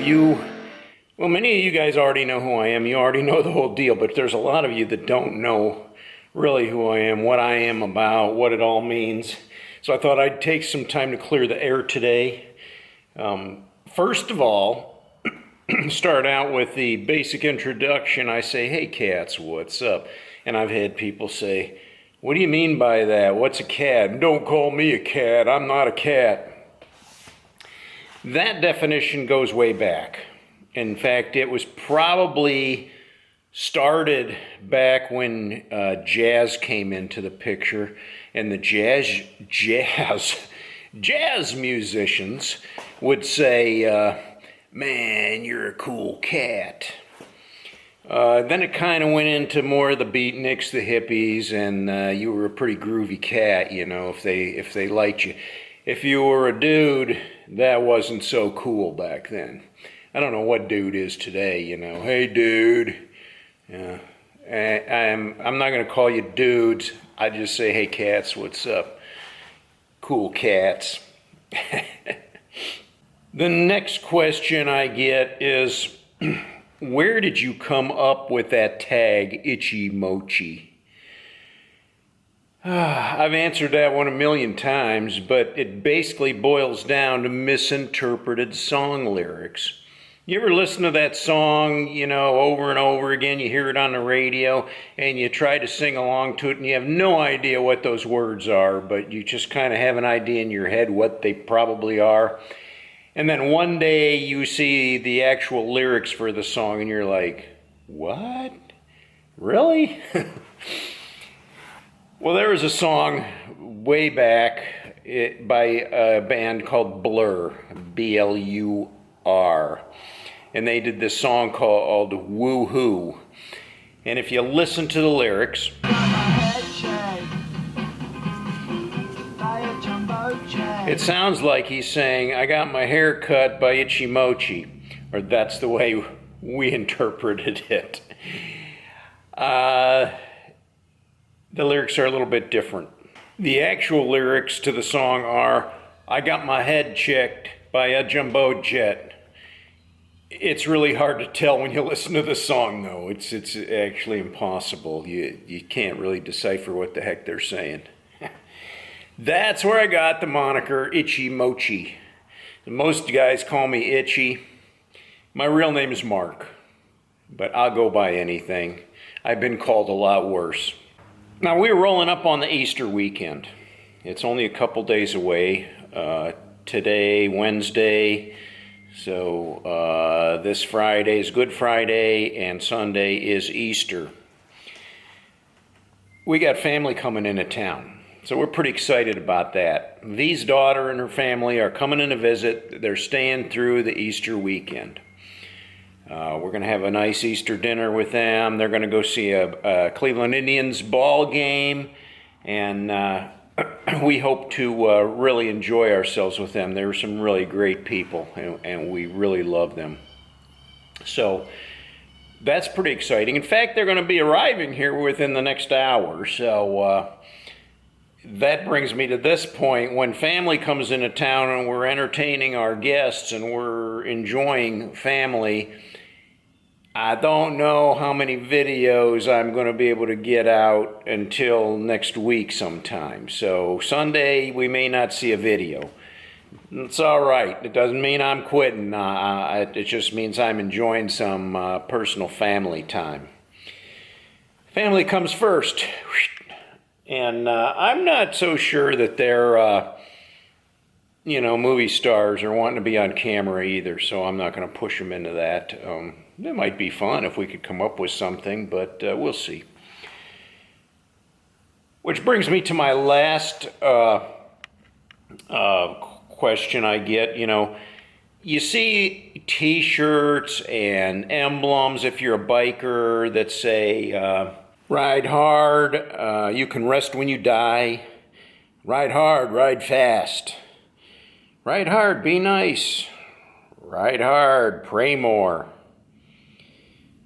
of you, well, many of you guys already know who I am. You already know the whole deal, but there's a lot of you that don't know really who I am, what I am about, what it all means. So I thought I'd take some time to clear the air today. First of all, start out with the basic introduction. I say, hey cats, what's up? And I've had people say, what do you mean by that? What's a cat? Don't call me a cat. I'm not a cat. That definition goes way back. In fact, it was probably started back when jazz came into the picture, and the jazz musicians would say, man, you're a cool cat. Then it kind of went into more of the beatniks, the hippies, and you were a pretty groovy cat, you know, if they liked you. If you were a dude, that wasn't so cool back then. I don't know what dude is today, you know. Hey, dude. I'm not going to call you dudes. I just say, hey, cats, what's up? Cool cats. The next question I get is, where did you come up with that tag, Itchymoche? I've answered that one a million times, but it basically boils down to misinterpreted song lyrics. You ever listen to that song, you know, over and over again, you hear it on the radio, and you try to sing along to it, and you have no idea what those words are, but you just kind of have an idea in your head what they probably are. And then one day you see the actual lyrics for the song, and you're like, what? Really? Well, there was a song way back by a band called Blur, B-L-U-R. And they did this song called Woo-Hoo. And if you listen to the lyrics, it sounds like he's saying, I got my hair cut by Itchymoche. Or that's the way we interpreted it. The lyrics are a little bit different. The actual lyrics to the song are, I got my head checked by a jumbo jet. It's really hard to tell when you listen to the song, though. It's actually impossible. You can't really decipher what the heck they're saying. That's where I got the moniker Itchymoche. Most guys call me Itchy. My real name is Mark, but I'll go by anything. I've been called a lot worse. Now, we're rolling up on the Easter weekend. It's only a couple days away. Today, Wednesday, so this Friday is Good Friday, and Sunday is Easter. We got family coming into town, so we're pretty excited about that. V's daughter and her family are coming in to visit. They're staying through the Easter weekend. We're going to have a nice Easter dinner with them. They're going to go see a Cleveland Indians ball game, and we hope to really enjoy ourselves with them. They're some really great people, and we really love them. So that's pretty exciting. In fact, they're going to be arriving here within the next hour. So that brings me to this point. When family comes into town and we're entertaining our guests and we're enjoying family, I don't know how many videos I'm going to be able to get out until next week sometime. So Sunday, we may not see a video. It's all right. It doesn't mean I'm quitting. It just means I'm enjoying some personal family time. Family comes first. And I'm not so sure that they're, movie stars or wanting to be on camera either, so I'm not going to push them into that. It might be fun if we could come up with something, but we'll see. Which brings me to my last question I get. You see T-shirts and emblems if you're a biker that say, ride hard, you can rest when you die. Ride hard, ride fast. Ride hard, be nice. Ride hard, pray more.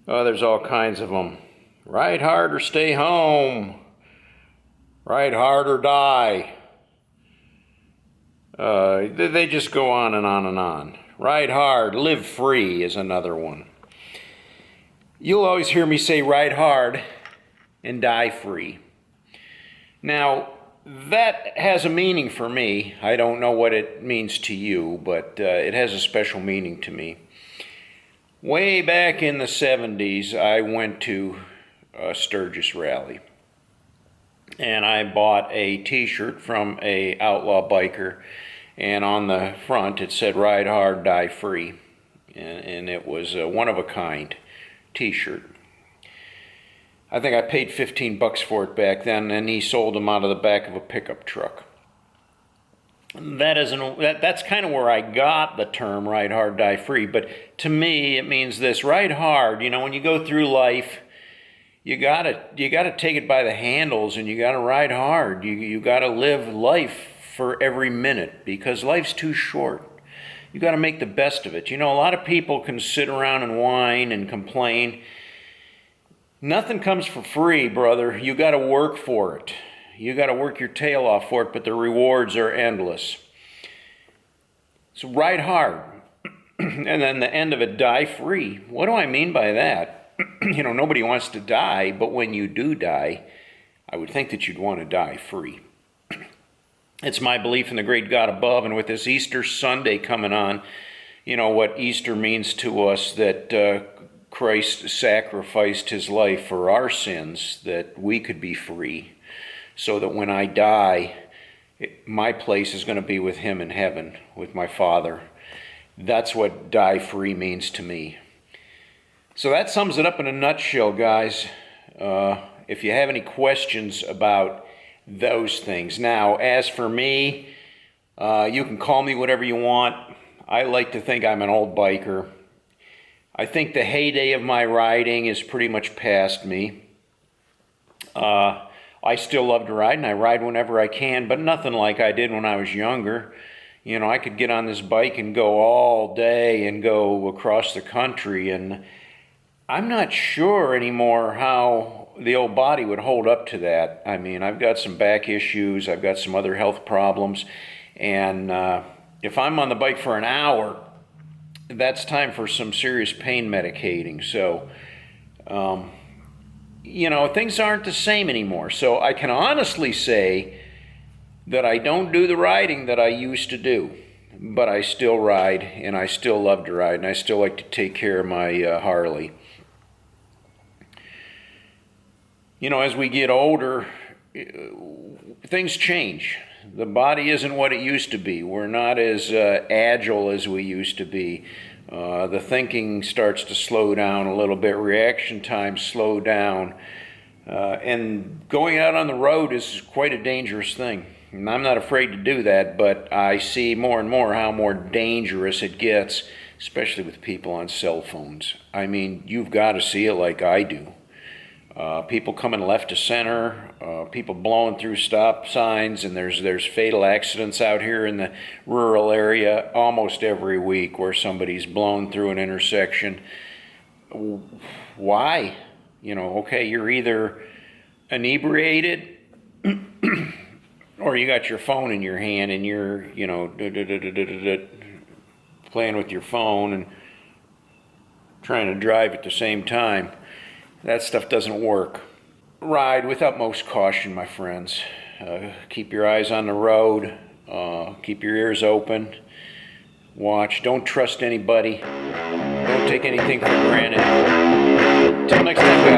Oh, there's all kinds of them. Ride hard or stay home. Ride hard or die. They just go on and on and on. Ride hard, live free is another one. You'll always hear me say ride hard and die free. Now, that has a meaning for me. I don't know what it means to you, but it has a special meaning to me. Way back in the 70s, I went to a Sturgis rally. And I bought a t-shirt from a outlaw biker. And on the front it said, ride hard, die free. And it was a one-of-a-kind t-shirt. I think I paid $15 for it back then, and he sold them out of the back of a pickup truck. That's kind of where I got the term ride hard, die free. But to me, it means this: ride hard. You know, when you go through life, you gotta take it by the handles, and you gotta ride hard. You gotta live life for every minute, because life's too short. You gotta make the best of it. You know, a lot of people can sit around and whine and complain. Nothing comes for free, brother. You got to work for it. You got to work your tail off for it, but the rewards are endless. So ride hard. And then the end of it, die free. What do I mean by that? You know, nobody wants to die, but when you do die, I would think that you'd want to die free. It's my belief in the great God above, and with this Easter Sunday coming on, you know what Easter means to us, that Christ sacrificed his life for our sins, that we could be free, so that when I die, my place is going to be with him in heaven, with my Father. That's what die free means to me. So that sums it up in a nutshell, guys. If you have any questions about those things. Now, as for me, you can call me whatever you want. I like to think I'm an old biker. I think the heyday of my riding is pretty much past me. I still love to ride, and I ride whenever I can, but nothing like I did when I was younger. You know, I could get on this bike and go all day and go across the country, and I'm not sure anymore how the old body would hold up to that. I mean, I've got some back issues, I've got some other health problems, and if I'm on the bike for an hour, that's time for some serious pain medicating. So, you know, things aren't the same anymore. So I can honestly say that I don't do the riding that I used to do, but I still ride, and I still love to ride, and I still like to take care of my Harley. You know, as we get older, things change. The body isn't what it used to be. We're not as agile as we used to be. The thinking starts to slow down a little bit. Reaction times slow down. And going out on the road is quite a dangerous thing. And I'm not afraid to do that, but I see more and more how more dangerous it gets, especially with people on cell phones. I mean, you've got to see it like I do. People coming left to center, people blowing through stop signs, and there's fatal accidents out here in the rural area almost every week where somebody's blown through an intersection. Why? You know, okay, you're either inebriated or you got your phone in your hand and you're, you know, playing with your phone and trying to drive at the same time. That stuff doesn't work. Ride with utmost caution, my friends. Keep your eyes on the road. Keep your ears open. Watch. Don't trust anybody. Don't take anything for granted. Until next time, guys.